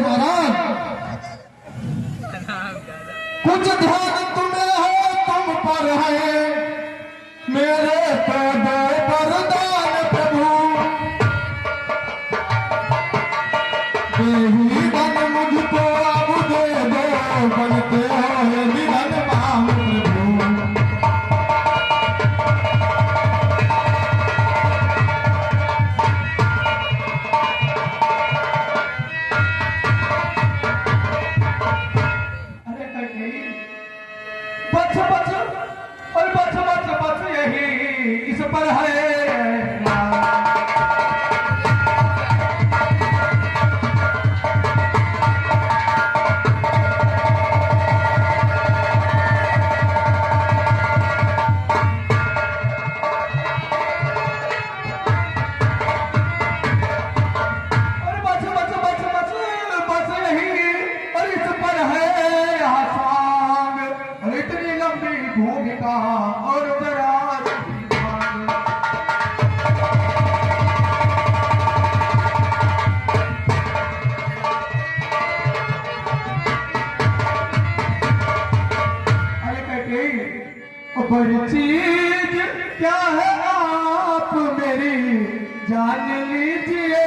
महाराज कुछ ध्यान तुम्हें हो तुम पर है मेरे पे दो वरदान प्रभु यही धन मुझको अब दे दो बनते हो निधन माम प्रभु। बच बच और बच बच बच यही इस पर है और बच बच बच बच बच यही और इस पर है आसान और इतनी लंबी भूमिका और दराज अरे कहते बड़ी चीज क्या है आप मेरी जान लीजिए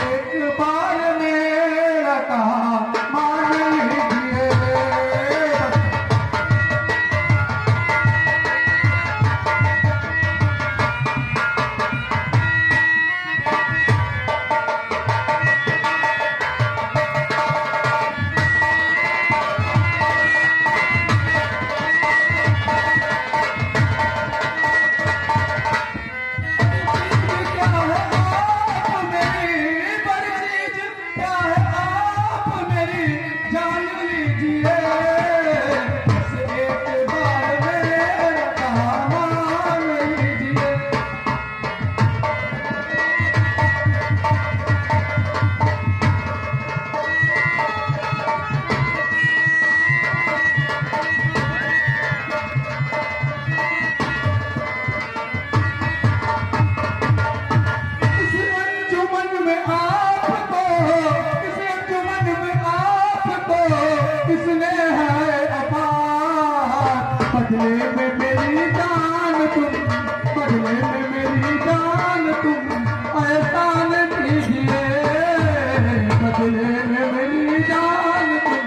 एक बार मेरा कहा मान लीजिए। बदले में मेरी जान तुम बदले में मेरी जान तुम एहसान कीजिए बदले में मेरी जान तुम।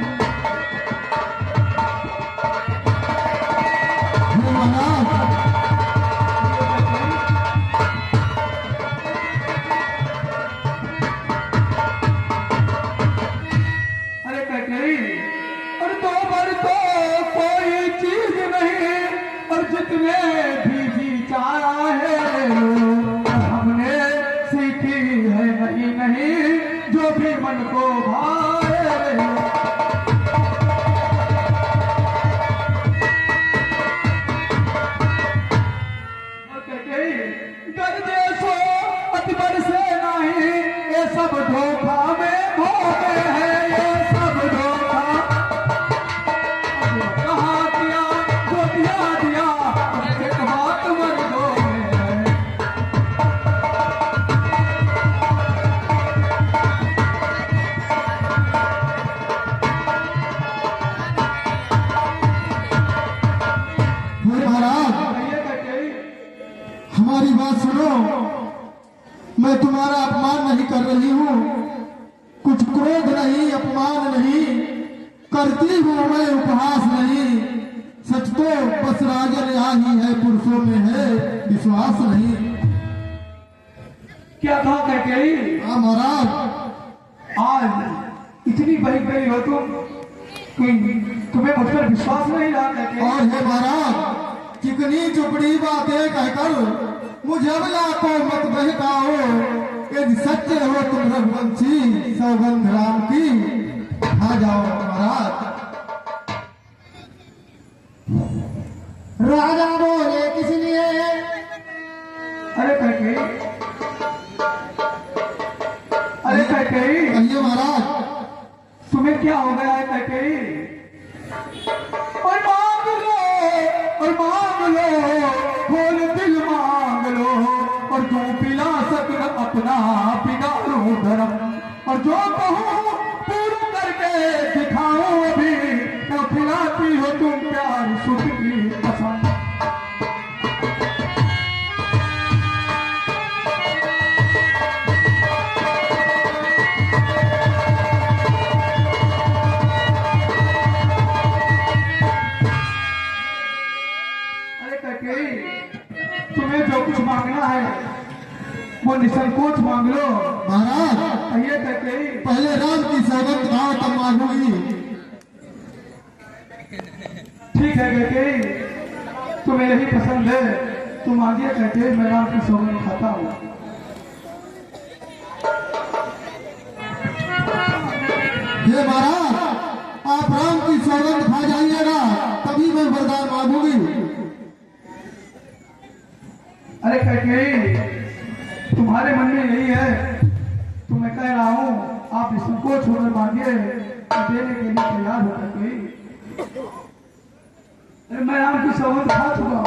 अरे कटरी और दो बार तो कोई चीज नहीं और जितने भी जी चाहा है हमने सीखी है नहीं नहीं जो भी मन को भाए। गर्जे सो अकबर से नहीं ये सब धोखा में धोखे हैं ये सब धोखा कहा दिया जो दिया एक बात मर्दों में है। महाराज हमारी बात सुनो मैं तुम्हारा अपमान नहीं कर रही हूँ कुछ क्रोध नहीं अपमान नहीं करती हूँ मैं उपहास नहीं सच तो बस राजन यहाँ ही है पुरुषों में है विश्वास नहीं। क्या कहा कहते हाँ महाराज आज इतनी बड़ी गई हो तुम कि तुम्हें मुझ पर विश्वास नहीं रहा कहते और है महाराज चिकनी चुपड़ी बातें कहकर मुझे अबला को मत बहकाओ यदि सच्चे हो तुम रघुवंशी सौगंध राम की आ जाओ महाराज। राजा बोले किस लिए अरे कहते कहिए महाराज तुम्हें क्या हो गया है कहते और मांग लो खोल दिल मांग लो और तू पिला सकन अपना पिघालो धर्म और जो कहूँ पूरा करके दिखाऊं अभी, तो खिलाती हो तुम प्यार सुख की कसम। तुम्हें जो कुछ मांगना है वो निसंकोच मांग लो। महाराज कहिए कैकेयी। पहले राम की सौगंध खाओ तब मांगूंगी। ठीक है कैकेयी, तुम्हें यही पसंद है, तुम मांगिए कैकेयी, मैं राम की सौगंध खाता हूँ। ये महाराज आप राम की सौगंध खा जाइएगा तभी मैं वरदान मांगूंगी। अरे कैकेयी, तुम्हारे मन में यही है तो मैं कह रहा हूँ, आप निसंकोच होकर मांगिए, देने के लिए तैयार हो कैकेयी। अरे मैं राम की सौगंध खा चुका हूँ।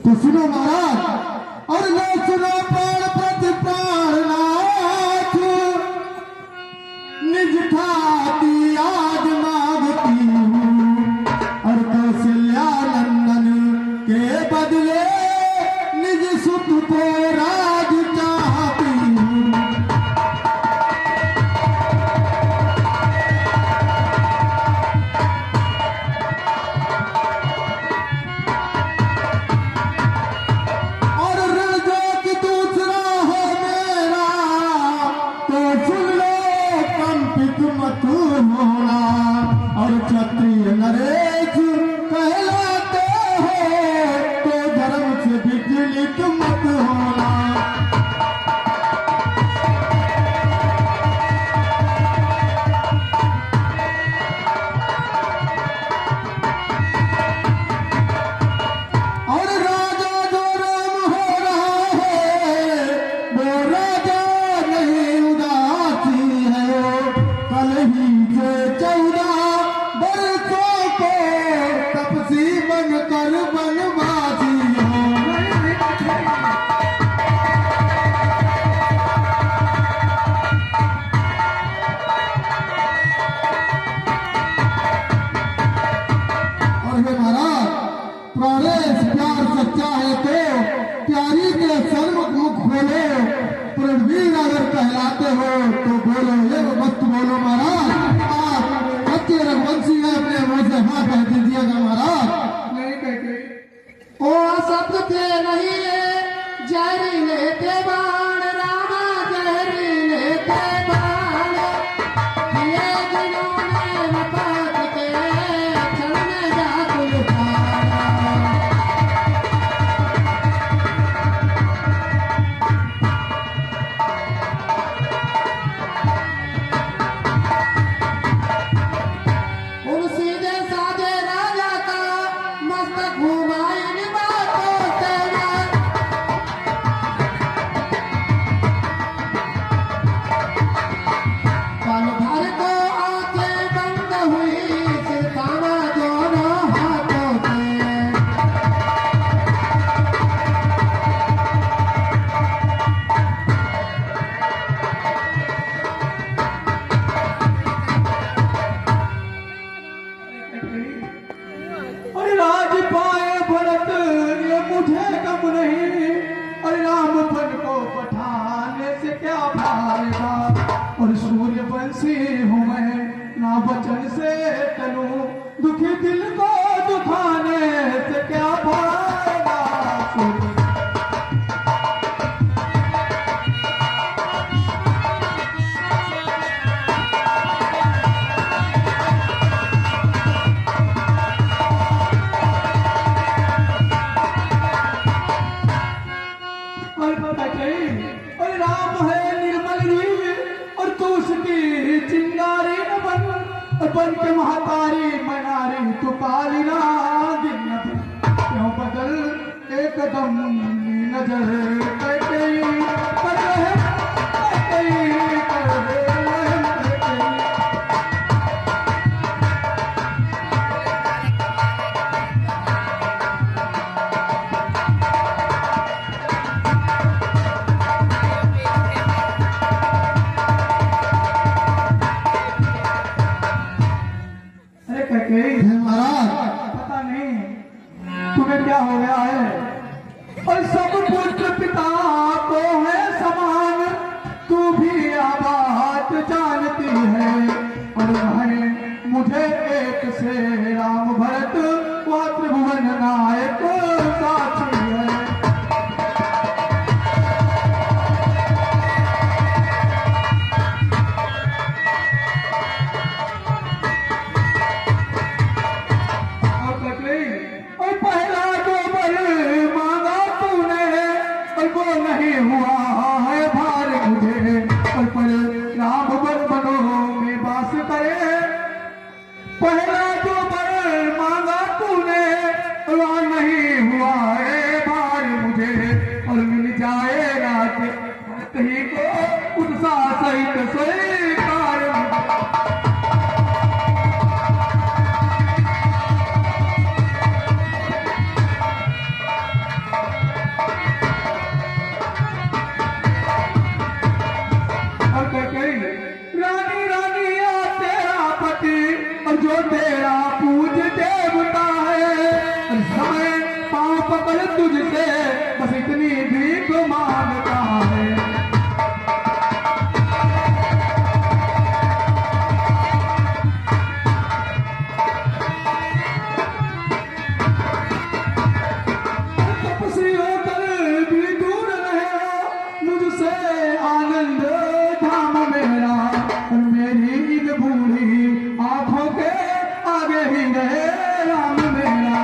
तो सुनो महाराज, और न सुनो प्राण प्रति प्राणनाथ, निज ठाती आज मांगती हूँ, और कौशल्या नंदन के बदले निज सुत को राज चाहती हूँ। और ऋण जो कि दूसरा हो मेरा, तो सुन लो कंपित मत होना, और क्षत्रिय नरेश कहलाते हो तो धर्म से विचलित मत होना। और राजा जो राम हो रहा है, वो राजा नहीं उदासी है। कल ही से 14 बरसों को तपसी बनकर बनवासी हो। और हे महाराज, प्राणेश प्यार सच्चा है तो प्यारी के सन्मुख मुख खोलो, प्रणवीर अगर कहलाते हो तो बोलो, ये मत बोलो महाराज। आप सच्चे रघुवंशी है, अपने मुंह से हाँ कह दीजिएगा महाराज। नहीं कैकेयी, ओ सत्य नहीं जहरीले के बाण, रामा जहरीले के बाण, ये जिन्होंने नपात के क्षण में जाकुल पाया। उन सीधे साधे राजा का मस्तक घुमाए इन बातों से मैं। पल भर को आंखें बंद हुई, सिर थामा दोनों हाथों से। अरे राज पाए भरत ये मुझे गम नहीं, अरे राम बन को पठाने से क्या फायदा। और सूर्यवंशी हूँ मैं, ना वचन से टलूं, दुखी दिल को दुखाने से क्या फायदा। और राम है निर्मल रूप, और तू उसकी चिंगारी न बन, और बन के महातारी मनारी तू काली ना दिन न बन। क्यों बदल एकदम नजर कैकेयी कर रहे, कैकेयी कर रहे, कैकेयी। हे महाराज, पता नहीं तुम्हें क्या हो गया है। और सब पुत्र पिता को है समान, तू भी यह बात जानती है। और भाई मुझे एक से राम भरत व त्रिभुवन नायक साक्षी है। और पहला जो बर मांगा तूने, और वो नहीं हुआ है भार मुझे। और पर राम बर बनों में वास करे। पहला जो बर मांगा तूने, वह नहीं हुआ है भार मुझे। और मिल जाए रात ही को उत्साह सहित स्वीकार मुझे। रानी रानी या तेरा पति, और जो तेरा पूज देवता है। और समय पाँव पकड़ तुझसे बस इतनी भीख मांगता है। तपस्वी होकर भी दूर रहे मुझसे आनंद धाम मेरा। और मेरी इन बूढ़ी आंखों के आगे ही रहे राम मेरा।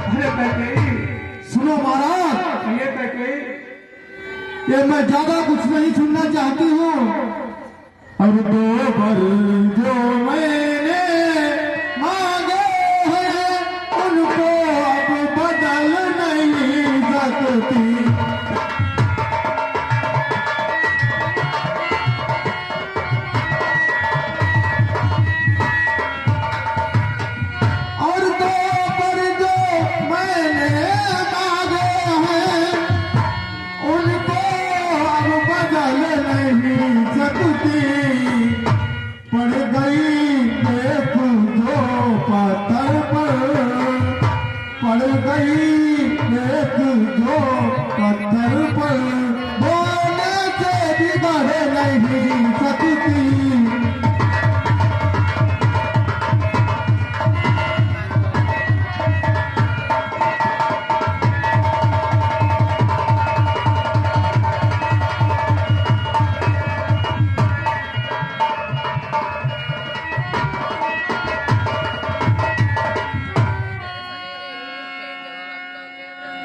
अरे कैकेयी, सुनो महाराज, ये कैकेयी, ये मैं ज्यादा कुछ नहीं सुनना चाहती हूँ। और दो बर जो मैंने मांगे हैं, उनको अब बदल नहीं सकती। और दो बर जो मैंने मांगे हैं, उनको अब बदल नहीं सकती। पड़ गई देखो जो पत्थर पर, पड़ गई देखो जो पत्थर पर, बोलने से बिगड़ नहीं सकती।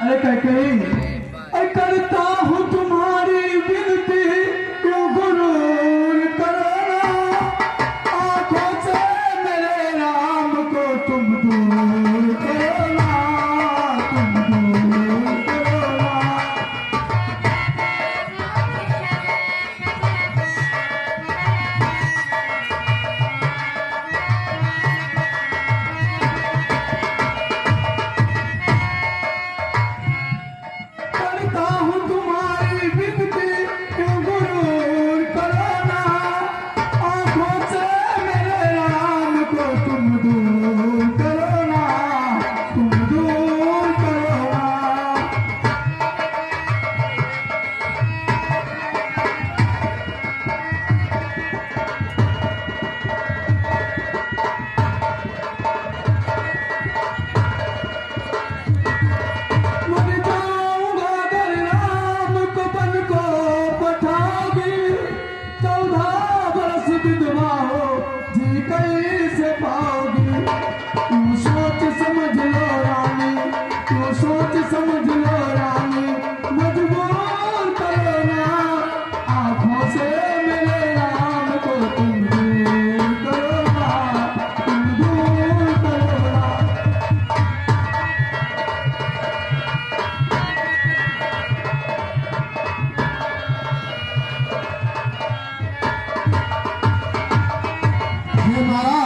अरे कैकेयी, अरे करता हूँ तुम्हारी विनती, क्यों गुरूर करो ना। आंखों से मेरे राम को तुम दूर करो ना, तुम दूर करो ना। करता हूँ तुम्हारी विनती, क्यों गुरूर करो ना। आंखों से मेरे राम को तुम दूर करो ना, तुम दूर करो ना। मर जाऊंगा अगर राम को बन को पठाओगी। 14 बरस विधवा हो जी कैसे पाओगी। तू सोच समझ लो रानी, तू सोच समझ लो रानी, मजबूर करो ना। आंखों से मेरे राम को तुम दूर करो ना, तुम दूर करो ना। हे महाराज,